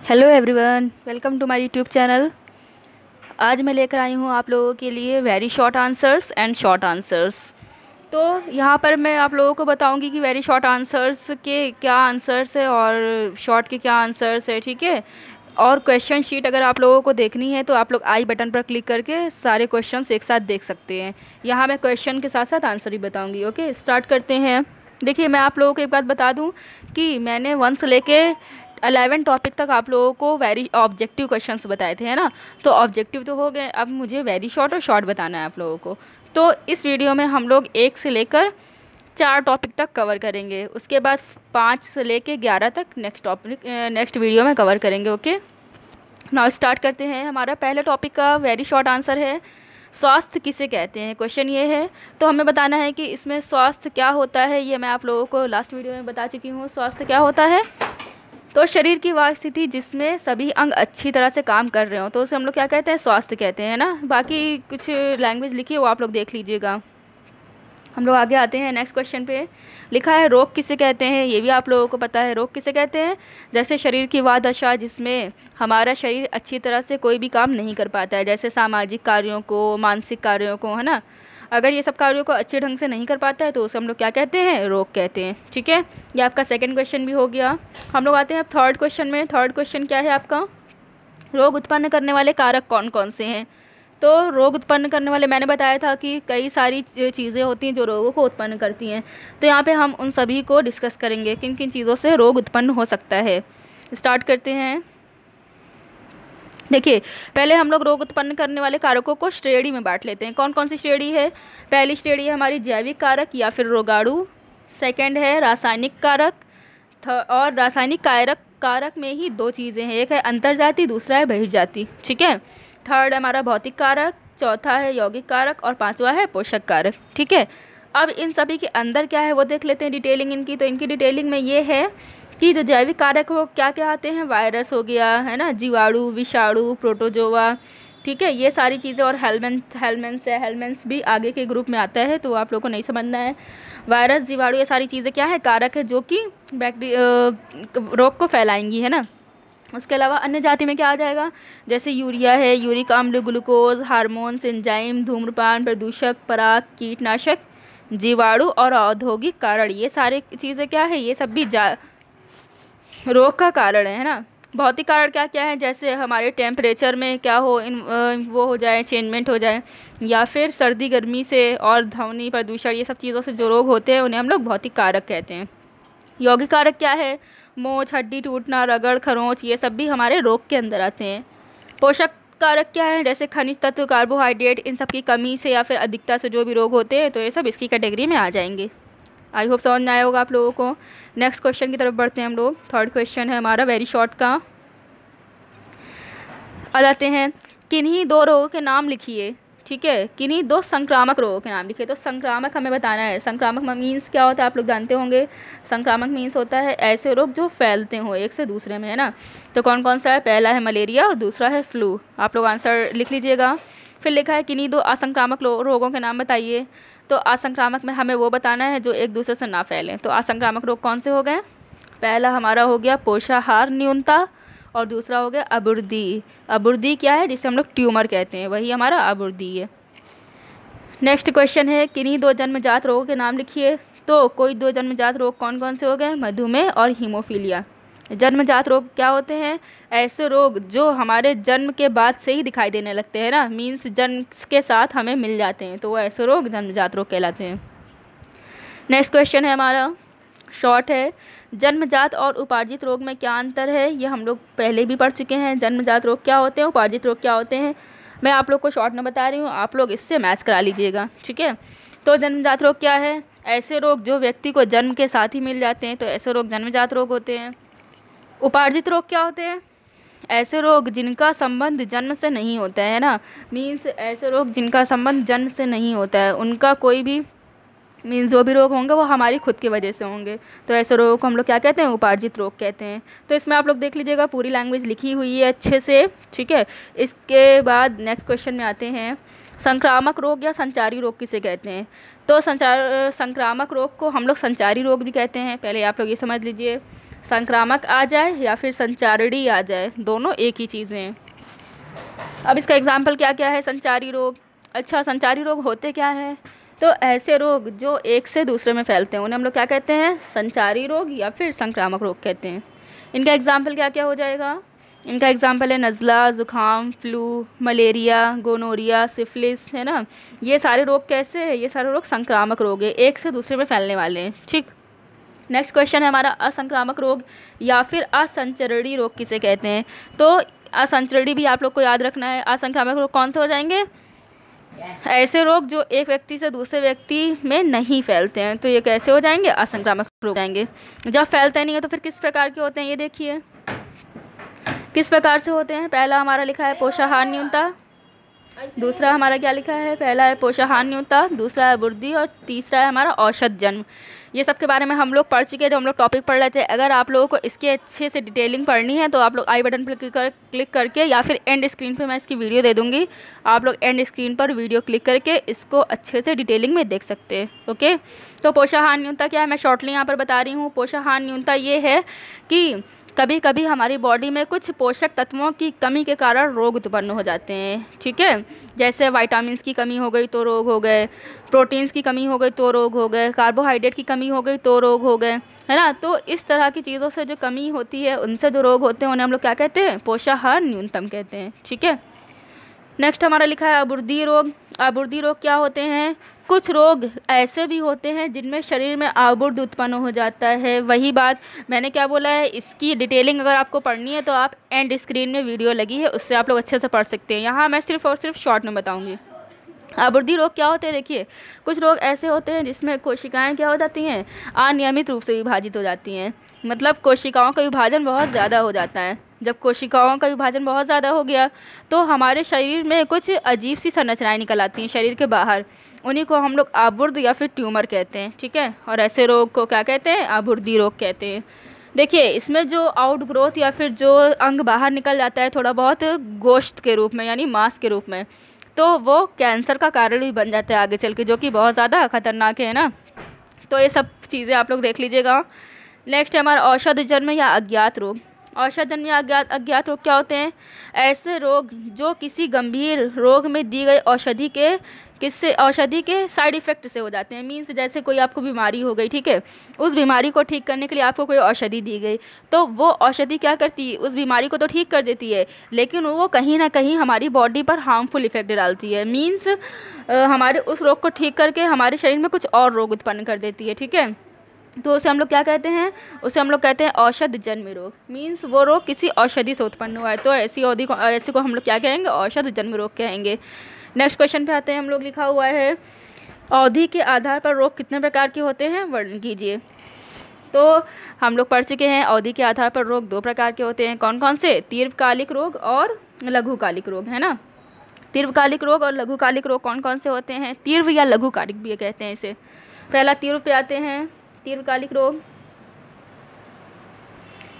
Hello everyone, welcome to my YouTube channel. आज मैं लेकर आई हूँ आप लोगों के लिए very short answers and short answers. तो यहाँ पर मैं आप लोगों को बताऊँगी कि वेरी शॉर्ट आंसर्स के क्या आंसर्स है और शॉर्ट के क्या आंसर्स है, ठीक है। और क्वेश्चन शीट अगर आप लोगों को देखनी है तो आप लोग आई बटन पर क्लिक करके सारे क्वेश्चंस एक साथ देख सकते हैं। यहाँ मैं क्वेश्चन के साथ साथ आंसर भी बताऊँगी। ओके, स्टार्ट करते हैं। देखिए, मैं आप लोगों को एक बात बता दूँ कि मैंने 1 से लेके 11 टॉपिक तक आप लोगों को वेरी ऑब्जेक्टिव क्वेश्चंस बताए थे, है ना। तो ऑब्जेक्टिव तो हो गए, अब मुझे वेरी शॉर्ट और शॉर्ट बताना है आप लोगों को। तो इस वीडियो में हम लोग 1 से लेकर 4 टॉपिक तक कवर करेंगे, उसके बाद 5 से लेके 11 तक नेक्स्ट टॉपिक नेक्स्ट वीडियो में कवर करेंगे। ओके, नाउ स्टार्ट करते हैं। हमारा पहले टॉपिक का वेरी शॉर्ट आंसर है स्वास्थ्य किसे कहते हैं। क्वेश्चन ये है, तो हमें बताना है कि इसमें स्वास्थ्य क्या होता है। ये मैं आप लोगों को लास्ट वीडियो में बता चुकी हूँ। स्वास्थ्य क्या होता है, तो शरीर की वह स्थिति जिसमें सभी अंग अच्छी तरह से काम कर रहे हो, तो उसे हम लोग क्या कहते हैं, स्वास्थ्य कहते हैं ना। बाकी कुछ लैंग्वेज लिखी है वो आप लोग देख लीजिएगा। हम लोग आगे आते हैं नेक्स्ट क्वेश्चन पे। लिखा है रोग किसे कहते हैं, ये भी आप लोगों को पता है। रोग किसे कहते हैं, जैसे शरीर की वह दशा जिसमें हमारा शरीर अच्छी तरह से कोई भी काम नहीं कर पाता है, जैसे सामाजिक कार्यों को, मानसिक कार्यों को, है ना। अगर ये सब कार्यों को अच्छे ढंग से नहीं कर पाता है तो उसे हम लोग क्या कहते हैं, रोग कहते हैं, ठीक है। ये आपका सेकंड क्वेश्चन भी हो गया। हम लोग आते हैं अब थर्ड क्वेश्चन में। थर्ड क्वेश्चन क्या है आपका, रोग उत्पन्न करने वाले कारक कौन कौन से हैं। तो रोग उत्पन्न करने वाले मैंने बताया था कि कई सारी चीज़ें होती हैं जो रोगों को उत्पन्न करती हैं। तो यहाँ पे हम उन सभी को डिस्कस करेंगे, किन किन चीज़ों से रोग उत्पन्न हो सकता है। स्टार्ट करते हैं। देखिए, पहले हम लोग रोग उत्पन्न करने वाले कारकों को श्रेणी में बांट लेते हैं। कौन कौन सी श्रेणी है। पहली श्रेणी है हमारी जैविक कारक या फिर रोगाणु। सेकंड है रासायनिक कारक। और रासायनिक कारक कारक में ही 2 चीज़ें हैं, एक है अंतर्जाति, दूसरा है बहिर्जाति, ठीक है। थर्ड है हमारा भौतिक कारक, चौथा है यौगिक कारक और पांचवा है पोषक कारक, ठीक है। अब इन सभी के अंदर क्या है वो देख लेते हैं, डिटेलिंग इनकी। तो इनकी डिटेलिंग में ये है कि जो जैविक कारक हो क्या क्या आते हैं, वायरस हो गया, है ना, जीवाणु, विषाणु, प्रोटोजोआ, ठीक है, ये सारी चीज़ें। और हेलमेंस भी आगे के ग्रुप में आता है, तो आप लोगों को नहीं समझना है। वायरस, जीवाणु, ये सारी चीज़ें क्या है, कारक है जो कि रोग को फैलाएंगी, है ना। उसके अलावा अन्य जाति में क्या आ जाएगा, जैसे यूरिया है, यूरिक अम्ल, ग्लूकोज, हार्मोन्स, एंजाइम, धूम्रपान, प्रदूषक, पराग, कीटनाशक, जीवाणु और औद्योगिक कारण, ये सारी चीज़ें क्या है, ये सब भी रोग का कारण है ना। भौतिक कारण क्या क्या है, जैसे हमारे टेम्परेचर में क्या हो, वो हो जाए, चेंजमेंट हो जाए, या फिर सर्दी गर्मी से और ध्वनि प्रदूषण, ये सब चीज़ों से जो रोग होते हैं उन्हें हम लोग भौतिक कारक कहते हैं। यौगिक कारक क्या है, मोच, हड्डी टूटना, रगड़, खरोंच, ये सब भी हमारे रोग के अंदर आते हैं। पोषक कारक क्या है, जैसे खनिज तत्व, कार्बोहाइड्रेट, इन सब की कमी से या फिर अधिकता से जो भी रोग होते हैं, तो ये सब इसकी कैटेगरी में आ जाएंगे। आई होप समझ में आया होगा आप लोगों को। नेक्स्ट क्वेश्चन की तरफ बढ़ते हैं हम लोग। थर्ड क्वेश्चन है हमारा वेरी शॉर्ट का। आ जाते हैं, किन्हीं 2 रोगों के नाम लिखिए, ठीक है। किन्हीं 2 संक्रामक रोगों के नाम लिखिए। तो संक्रामक हमें बताना है। संक्रामक मीन्स क्या होता है आप लोग जानते होंगे। संक्रामक मीन्स होता है ऐसे रोग जो फैलते हो एक से दूसरे में, है ना। तो कौन कौन सा है, पहला है मलेरिया और दूसरा है फ्लू। आप लोग आंसर लिख लीजिएगा। फिर लिखा है किन्हीं 2 असंक्रामक रोगों के नाम बताइए। तो असंक्रामक में हमें वो बताना है जो एक दूसरे से ना फैलें। तो असंक्रामक रोग कौन से हो गए, पहला हमारा हो गया पोषाहार न्यूनता और दूसरा हो गया अबुर्दी। अबुर्दी क्या है, जिसे हम लोग ट्यूमर कहते हैं, वही हमारा अबुर्दी है। नेक्स्ट क्वेश्चन है, किन्हीं 2 जन्मजात रोगों के नाम लिखिए। तो कोई 2 जन्मजात रोग कौन कौन से हो गए, मधुमेह और हीमोफीलिया। जन्मजात रोग क्या होते हैं, ऐसे रोग जो हमारे जन्म के बाद से ही दिखाई देने लगते हैं ना, मीन्स जन्म के साथ हमें मिल जाते हैं, तो वो ऐसे रोग जन्मजात रोग कहलाते हैं। नेक्स्ट क्वेश्चन है हमारा शॉर्ट है, जन्मजात और उपार्जित रोग में क्या अंतर है। ये हम लोग पहले भी पढ़ चुके हैं। जन्मजात रोग क्या होते हैं, उपार्जित रोग क्या होते हैं, मैं आप लोग को शॉर्ट में बता रही हूँ, आप लोग इससे मैच करा लीजिएगा, ठीक है। तो जन्मजात रोग क्या है, ऐसे रोग जो व्यक्ति को जन्म के साथ ही मिल जाते हैं, तो ऐसे रोग जन्मजात रोग होते हैं। उपार्जित रोग क्या होते हैं, ऐसे रोग जिनका संबंध जन्म से नहीं होता है ना, मीन्स ऐसे रोग जिनका संबंध जन्म से नहीं होता है, उनका कोई भी मीन्स जो भी रोग होंगे वो हमारी खुद की वजह से होंगे, तो ऐसे रोगों को हम लोग क्या कहते हैं, उपार्जित रोग कहते हैं। तो इसमें आप लोग देख लीजिएगा, पूरी लैंग्वेज लिखी हुई है अच्छे से, ठीक है। इसके बाद नेक्स्ट क्वेश्चन में आते हैं, संक्रामक रोग या संचारी रोग किसे कहते हैं। तो संक्रामक रोग को हम लोग संचारी रोग भी कहते हैं, पहले आप लोग ये समझ लीजिए। संक्रामक आ जाए या फिर संचारिणी आ जाए, दोनों एक ही चीज़ें हैं। अब इसका एग्जाम्पल क्या क्या है? संचारी रोग। अच्छा, संचारी रोग होते क्या हैं? तो ऐसे रोग जो एक से दूसरे में फैलते हैं उन्हें हम लोग क्या कहते हैं? संचारी रोग या फिर संक्रामक रोग कहते हैं। इनका एग्जाम्पल क्या क्या हो जाएगा? इनका एग्जाम्पल है नज़ला, ज़ुकाम, फ्लू, मलेरिया, गोनोरिया, सिफिलिस, है ना। ये सारे रोग कैसे हैं? ये सारे रोग संक्रामक रोग है, एक से दूसरे में फैलने वाले हैं। ठीक, नेक्स्ट क्वेश्चन है हमारा असंक्रामक रोग या फिर असंचरणीय रोग किसे कहते हैं? तो असंचरणीय भी आप लोग को याद रखना है। असंक्रामक रोग कौन से हो जाएंगे? ऐसे रोग जो एक व्यक्ति से दूसरे व्यक्ति में नहीं फैलते हैं, तो ये कैसे हो जाएंगे? असंक्रामक रोग हो जाएंगे। जब फैलते नहीं है तो फिर किस प्रकार के होते हैं? ये देखिए किस प्रकार से होते हैं। पहला हमारा लिखा है पोषाहार न्यूनता, दूसरा हमारा क्या लिखा है? पहला है पोषाहार न्यूनता, दूसरा है वृद्धि और तीसरा है हमारा औसत जन्म। ये सब के बारे में हम लोग पढ़ चुके हैं जब हम लोग टॉपिक पढ़ रहे थे। अगर आप लोगों को इसके अच्छे से डिटेलिंग पढ़नी है तो आप लोग आई बटन पर क्लिक करके या फिर एंड स्क्रीन पे मैं इसकी वीडियो दे दूँगी, आप लोग एंड स्क्रीन पर वीडियो क्लिक करके इसको अच्छे से डिटेलिंग में देख सकते हैं। ओके, तो पोषाहार न्यूनता क्या है मैं शॉर्टली यहाँ पर बता रही हूँ। पोषाहार न्यूनता ये है कि कभी कभी हमारी बॉडी में कुछ पोषक तत्वों की कमी के कारण रोग उत्पन्न हो जाते हैं। ठीक है, जैसे विटामिन्स की कमी हो गई तो रोग हो गए, प्रोटीन्स की कमी हो गई तो रोग हो गए, कार्बोहाइड्रेट की कमी हो गई तो रोग हो गए, है ना। तो इस तरह की चीज़ों से जो कमी होती है उनसे जो रोग होते हैं उन्हें हम लोग क्या कहते हैं? पोषाहार न्यूनतम कहते हैं। ठीक है, नेक्स्ट हमारा लिखा है अबुर्दी रोग। अबुर्दी रोग क्या होते हैं? कुछ रोग ऐसे भी होते हैं जिनमें शरीर में आबुर्द उत्पन्न हो जाता है। वही बात मैंने क्या बोला है, इसकी डिटेलिंग अगर आपको पढ़नी है तो आप एंड स्क्रीन में वीडियो लगी है, उससे आप लोग अच्छे से पढ़ सकते हैं। यहाँ मैं सिर्फ और सिर्फ शॉर्ट में बताऊँगी। आबुर्दी रोग क्या होते हैं? देखिए कुछ रोग ऐसे होते हैं जिसमें कोशिकाएं क्या हो जाती हैं? अनियमित रूप से विभाजित हो जाती हैं। मतलब कोशिकाओं का विभाजन बहुत ज़्यादा हो जाता है। जब कोशिकाओं का विभाजन बहुत ज़्यादा हो गया तो हमारे शरीर में कुछ अजीब सी संरचनाएं निकल आती हैं शरीर के बाहर, उन्हीं को हम लोग आबुर्द या फिर ट्यूमर कहते हैं। ठीक है, और ऐसे रोग को क्या कहते हैं? आबुर्दी रोग कहते हैं। देखिए इसमें जो आउट ग्रोथ या फिर जो अंग बाहर निकल जाता है थोड़ा बहुत गोश्त के रूप में यानी मांस के रूप में, तो वो कैंसर का कारण भी बन जाता है आगे चल के, जो कि बहुत ज़्यादा खतरनाक है ना। तो ये सब चीज़ें आप लोग देख लीजिएगा। नेक्स्ट है हमारा औषध जन्म या अज्ञात रोग। औषध जन्म या अज्ञात रोग क्या होते हैं? ऐसे रोग जो किसी गंभीर रोग में दी गई औषधि के साइड इफ़ेक्ट से हो जाते हैं। मीन्स जैसे कोई आपको बीमारी हो गई, ठीक है, उस बीमारी को ठीक करने के लिए आपको कोई औषधि दी गई, तो वो औषधि क्या करती है? उस बीमारी को तो ठीक कर देती है, लेकिन वो कहीं ना कहीं हमारी बॉडी पर हार्मफुल इफेक्ट डालती है। मीन्स हमारे उस रोग को ठीक करके हमारे शरीर में कुछ और रोग उत्पन्न कर देती है। ठीक है, तो उसे हम लोग क्या कहते हैं? उसे हम लोग कहते हैं औषध जन्य रोग। मीन्स वो रोग किसी औषधि से उत्पन्न हुआ है, तो ऐसे को हम लोग क्या कहेंगे? औषध जन्य रोग कहेंगे। नेक्स्ट क्वेश्चन पे आते हैं हम लोग। लिखा हुआ है अवधि के आधार पर रोग कितने प्रकार के होते हैं? वर्णन कीजिए। तो हम लोग पढ़ चुके हैं अवधि के आधार पर रोग 2 प्रकार के होते हैं। कौन कौन से? दीर्घकालिक रोग और लघुकालिक रोग, है ना। दीर्घकालिक रोग और लघुकालिक रोग कौन कौन से होते हैं? तीव्र या लघुकालिक भी कहते हैं इसे। पहला तीव्र पे आते हैं, दीर्घकालिक रोग।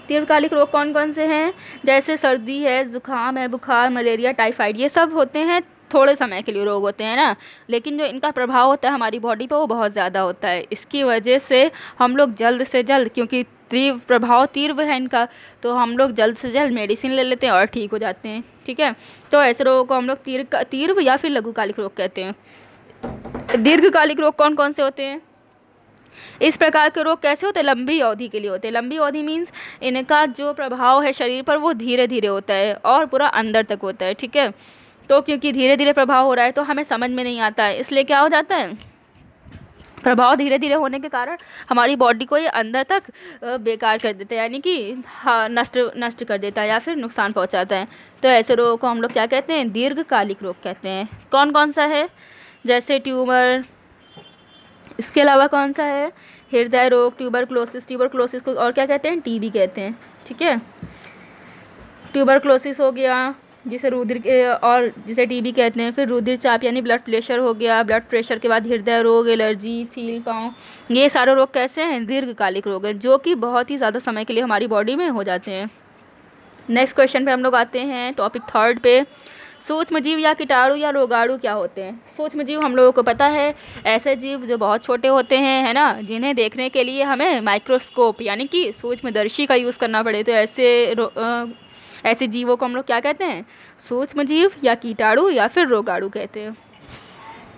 दीर्घकालिक रोग कौन कौन से हैं? जैसे सर्दी है, जुकाम है, बुखार, मलेरिया, टाइफाइड, ये सब होते हैं थोड़े समय के लिए रोग होते हैं ना, लेकिन जो इनका प्रभाव होता है हमारी बॉडी पे वो बहुत ज़्यादा होता है। इसकी वजह से हम लोग जल्द से जल्द, क्योंकि प्रभाव तीव्र है इनका, तो हम लोग जल्द से जल्द मेडिसिन ले लेते हैं और ठीक हो जाते हैं। ठीक है, तो ऐसे रोगों को हम लोग तीव्र या फिर लघुकालिक रोग कहते हैं। दीर्घकालिक रोग कौन कौन से होते हैं? इस प्रकार के रोग कैसे होते हैं? लंबी अवधि के लिए होते हैं। लंबी अवधि मीन्स इनका जो प्रभाव है शरीर पर वो धीरे धीरे होता है और पूरा अंदर तक होता है। ठीक है, तो क्योंकि धीरे धीरे प्रभाव हो रहा है तो हमें समझ में नहीं आता है, इसलिए क्या हो जाता है? प्रभाव धीरे धीरे होने के कारण हमारी बॉडी को ये अंदर तक बेकार कर देता है, यानी कि नष्ट कर देता है या फिर नुकसान पहुंचाता है। तो ऐसे रोगों को हम लोग क्या कहते हैं? दीर्घकालिक रोग कहते हैं। कौन कौन सा है? जैसे ट्यूमर, इसके अलावा कौन सा है? हृदय रोग, ट्यूबरक्लोसिस को और क्या कहते हैं? टीबी कहते हैं। ठीक है, ट्यूबरक्लोसिस हो गया जिसे टीबी कहते हैं। फिर रुधिर चाप यानी ब्लड प्रेशर हो गया। ब्लड प्रेशर के बाद हृदय रोग, एलर्जी, फील पाँव, ये सारे रोग कैसे हैं? दीर्घकालिक रोग हैं, जो कि बहुत ही ज़्यादा समय के लिए हमारी बॉडी में हो जाते हैं। नेक्स्ट क्वेश्चन पे हम लोग आते हैं टॉपिक 3 पे। सूक्ष्म जीव या कीटाणु या रोगाणु क्या होते हैं? सूक्ष्म जीव हम लोगों को पता है, ऐसे जीव जो बहुत छोटे होते हैं, है ना, जिन्हें देखने के लिए हमें माइक्रोस्कोप यानी कि सूक्ष्मदर्शी का यूज़ करना पड़े, तो ऐसे जीवों को हम लोग क्या कहते हैं? सूक्ष्म जीव या कीटाणु या फिर रोगाणु कहते हैं।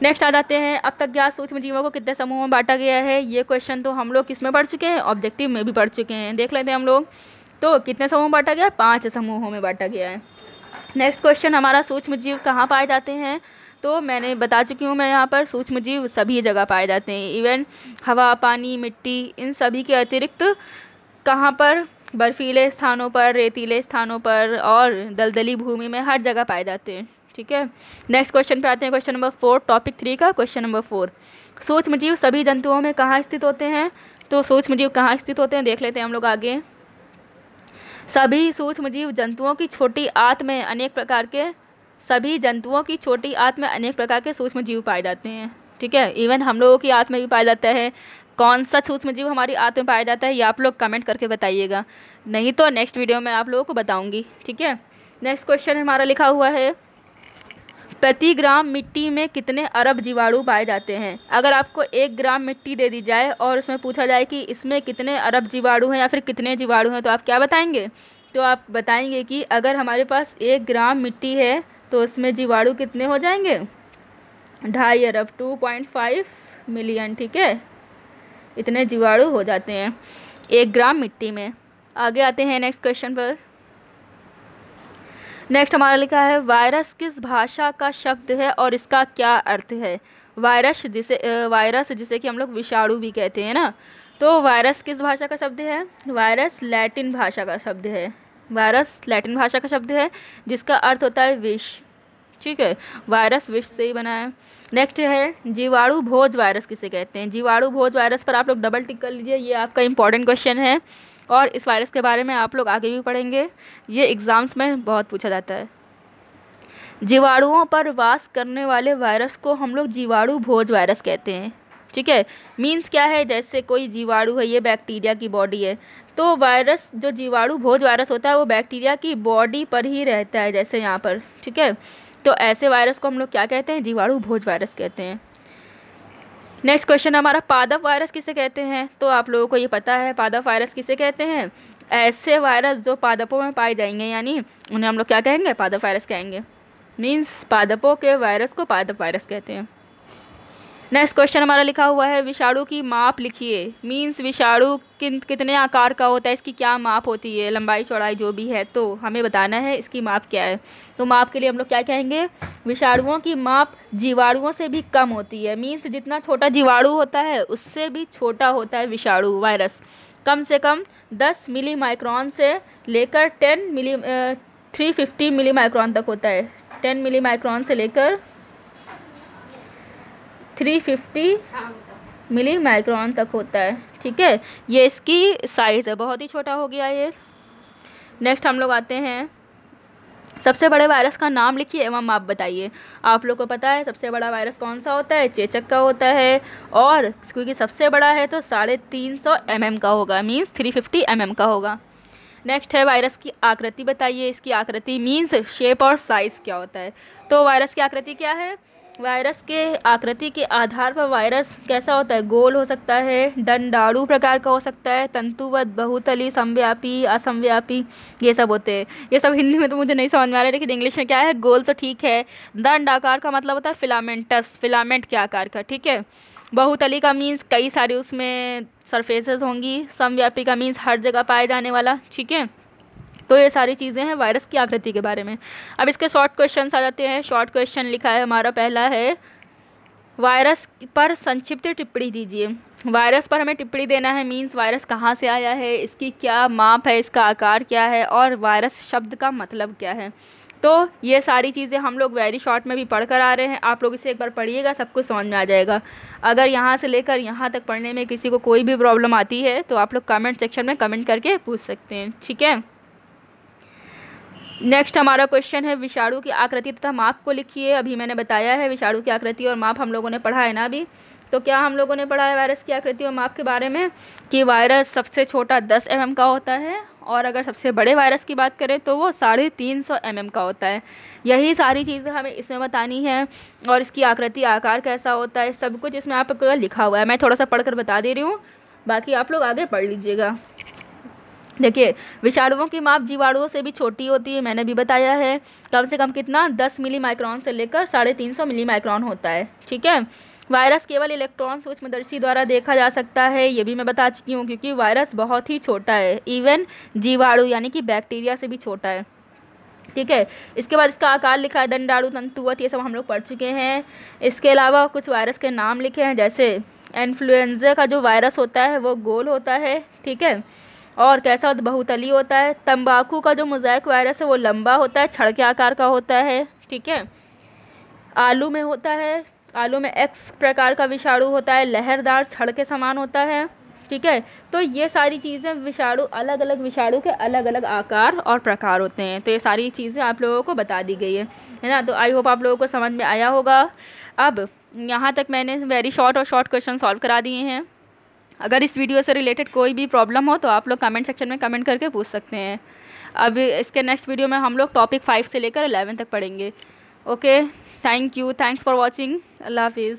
नेक्स्ट आ जाते हैं, अब तक ज्ञात सूक्ष्म जीवों को कितने समूहों में बांटा गया है? ये क्वेश्चन तो हम लोग किस में पढ़ चुके हैं? ऑब्जेक्टिव में भी पढ़ चुके हैं। देख लेते हैं हम लोग। तो कितने समूह में बांटा गया? 5 समूहों में बांटा गया है। नेक्स्ट क्वेश्चन हमारा, सूक्ष्म जीव कहाँ पाए जाते हैं? तो मैंने बता चुकी हूँ मैं यहाँ पर, सूक्ष्म जीव सभी जगह पाए जाते हैं। इवन हवा, पानी, मिट्टी, इन सभी के अतिरिक्त कहाँ पर? बर्फीले स्थानों पर, रेतीले स्थानों पर और दलदली भूमि में, हर जगह पाए जाते हैं। ठीक है, नेक्स्ट क्वेश्चन पे आते हैं। क्वेश्चन नंबर 4, टॉपिक 3 का क्वेश्चन नंबर 4। सूक्ष्म जीव सभी जंतुओं में कहाँ स्थित होते हैं? तो सूक्ष्म जीव कहाँ स्थित होते हैं देख लेते हैं हम लोग आगे। सभी सूक्ष्म जीव जंतुओं की छोटी आंत में अनेक प्रकार के सूक्ष्म जीव पाए जाते हैं। ठीक है, इवन हम लोगों की आंत में भी पाया जाता है। कौन सा सूक्ष्म जीव हमारी आंत में पाया जाता है ये आप लोग कमेंट करके बताइएगा, नहीं तो नेक्स्ट वीडियो में आप लोगों को बताऊंगी। ठीक है, नेक्स्ट क्वेश्चन हमारा लिखा हुआ है, प्रति ग्राम मिट्टी में कितने अरब जीवाणु पाए जाते हैं? अगर आपको 1 ग्राम मिट्टी दे दी जाए और उसमें पूछा जाए कि इसमें कितने अरब जीवाणु हैं या फिर कितने जीवाणु हैं, तो आप क्या बताएंगे? तो आप बताएंगे कि अगर हमारे पास 1 ग्राम मिट्टी है तो उसमें जीवाणु कितने हो जाएंगे? 2.5 अरब, 2.5 मिलियन। ठीक है, इतने जीवाणु हो जाते हैं 1 ग्राम मिट्टी में। आगे आते हैं नेक्स्ट क्वेश्चन पर। नेक्स्ट हमारा लिखा है, वायरस किस भाषा का शब्द है और इसका क्या अर्थ है? वायरस जिसे कि हम लोग विषाणु भी कहते हैं ना, तो वायरस किस भाषा का शब्द है? वायरस लैटिन भाषा का शब्द है। वायरस लैटिन भाषा का शब्द है जिसका अर्थ होता है विष। ठीक है, वायरस विष से ही बना है। नेक्स्ट है, जीवाणु भोज वायरस किसे कहते हैं? जीवाणु भोज वायरस पर आप लोग डबल टिक कर लीजिए, ये आपका इंपॉर्टेंट क्वेश्चन है और इस वायरस के बारे में आप लोग आगे भी पढ़ेंगे, ये एग्ज़ाम्स में बहुत पूछा जाता है। जीवाणुओं पर वास करने वाले वायरस को हम लोग जीवाणु भोज वायरस कहते हैं। ठीक है, मीन्स क्या है, जैसे कोई जीवाणु है, ये बैक्टीरिया की बॉडी है, तो वायरस जो जीवाणु भोज वायरस होता है वो बैक्टीरिया की बॉडी पर ही रहता है, जैसे यहाँ पर। ठीक है, तो ऐसे वायरस को हम लोग क्या कहते हैं? जीवाणु भोज वायरस कहते हैं। नेक्स्ट क्वेश्चन हमारा, पादप वायरस किसे कहते हैं? तो आप लोगों को ये पता है पादप वायरस किसे कहते हैं? ऐसे वायरस जो पादपों में पाए जाएंगे, यानी उन्हें हम लोग क्या कहेंगे? पादप वायरस कहेंगे। मीन्स पादपों के वायरस को पादप वायरस कहते हैं। नेक्स्ट क्वेश्चन हमारा लिखा हुआ है, विषाणु की माप लिखिए। मीन्स विषाणु कितने आकार का होता है, इसकी क्या माप होती है, लंबाई चौड़ाई जो भी है, तो हमें बताना है इसकी माप क्या है। तो माप के लिए हम लोग क्या कहेंगे? विषाणुओं की माप जीवाणुओं से भी कम होती है। मीन्स जितना छोटा जीवाणु होता है उससे भी छोटा होता है विषाणु वायरस। कम से कम 10 मिली माइक्रॉन से लेकर 350 मिली माइक्रॉन तक होता है। 10 मिली माइक्रॉन से लेकर 350 मिली माइक्रॉन तक होता है। ठीक है, ये इसकी साइज़ है, बहुत ही छोटा हो गया ये। नेक्स्ट हम लोग आते हैं, सबसे बड़े वायरस का नाम लिखिए एवं आप बताइए। आप लोग को पता है सबसे बड़ा वायरस कौन सा होता है? चेचक का होता है, और क्योंकि सबसे बड़ा है तो 350 mm का होगा, मीन्स 350 mm का होगा। नेक्स्ट है, वायरस की आकृति बताइए। इसकी आकृति मीन्स शेप और साइज़ क्या होता है? तो वायरस की आकृति क्या है? वायरस के आकृति के आधार पर वायरस कैसा होता है? गोल हो सकता है, दंडाणु प्रकार का हो सकता है, तंतुवत, बहुतली, समव्यापी, असमव्यापी, ये सब होते हैं। ये सब हिंदी में तो मुझे नहीं समझ में आ रहा है, लेकिन इंग्लिश में क्या है? गोल तो ठीक है। दंड आकार का मतलब होता है फिलामेंटस, फिलामेंट के आकार का। ठीक है, बहुतली का मीन्स कई सारी उसमें सरफेसेस होंगी, समव्यापी का मीन्स हर जगह पाए जाने वाला। ठीक है, तो ये सारी चीज़ें हैं वायरस की आकृति के बारे में। अब इसके शॉर्ट क्वेश्चंस आ जाते हैं। शॉर्ट क्वेश्चन लिखा है हमारा, पहला है, वायरस पर संक्षिप्त टिप्पणी दीजिए। वायरस पर हमें टिप्पणी देना है, मीन्स वायरस कहाँ से आया है, इसकी क्या माप है, इसका आकार क्या है और वायरस शब्द का मतलब क्या है। तो ये सारी चीज़ें हम लोग वेरी शॉर्ट में भी पढ़ कर आ रहे हैं। आप लोग इसे एक बार पढ़िएगा, सब कुछ समझ में आ जाएगा। अगर यहाँ से लेकर यहाँ तक पढ़ने में किसी को कोई भी प्रॉब्लम आती है तो आप लोग कमेंट सेक्शन में कमेंट करके पूछ सकते हैं। ठीक है, नेक्स्ट हमारा क्वेश्चन है, विषाणु की आकृति तथा माप को लिखिए। अभी मैंने बताया है विषाणु की आकृति और माप हम लोगों ने पढ़ा है ना अभी। तो क्या हम लोगों ने पढ़ा है वायरस की आकृति और माप के बारे में कि वायरस सबसे छोटा 10 mm का होता है और अगर सबसे बड़े वायरस की बात करें तो वो 350 mm का होता है। यही सारी चीज़ें हमें इसमें बतानी है, और इसकी आकृति आकार कैसा होता है, सब कुछ इसमें आपको लिखा हुआ है। मैं थोड़ा सा पढ़कर बता दे रही हूँ, बाकी आप लोग आगे पढ़ लीजिएगा। देखिए, विषाणुओं की माप जीवाणुओं से भी छोटी होती है, मैंने भी बताया है। कम से कम कितना, 10 मिली माइक्रॉन से लेकर 350 मिली माइक्रॉन होता है। ठीक है। वायरस केवल इलेक्ट्रॉन सूक्ष्मदर्शी द्वारा देखा जा सकता है, ये भी मैं बता चुकी हूँ, क्योंकि वायरस बहुत ही छोटा है, इवन जीवाणु यानी कि बैक्टीरिया से भी छोटा है। ठीक है। इसके बाद इसका आकार लिखा है, दंडाणु, तंतुवत, ये सब हम लोग पढ़ चुके हैं। इसके अलावा कुछ वायरस के नाम लिखे हैं, जैसे इन्फ्लुएंजा का जो वायरस होता है वो गोल होता है। ठीक है। और कैसा बहुतली होता है। तंबाकू का जो मोज़ेक वायरस है वो लंबा होता है, छड़ के आकार का होता है। ठीक है। आलू में होता है, आलू में एक्स प्रकार का विषाणु होता है, लहरदार, छड़ के समान होता है। ठीक है। तो ये सारी चीज़ें विषाणु, अलग अलग विषाणु के अलग अलग आकार और प्रकार होते हैं। तो ये सारी चीज़ें आप लोगों को बता दी गई है ना। तो आई होप आप लोगों को समझ में आया होगा। अब यहाँ तक मैंने वेरी शॉर्ट और शॉर्ट क्वेश्चन सॉल्व करा दिए हैं। अगर इस वीडियो से रिलेटेड कोई भी प्रॉब्लम हो तो आप लोग कमेंट सेक्शन में कमेंट करके पूछ सकते हैं। अब इसके नेक्स्ट वीडियो में हम लोग टॉपिक 5 से लेकर 11 तक पढ़ेंगे। Okay, thank you, thanks for watching, अल्लाह हाफिज़।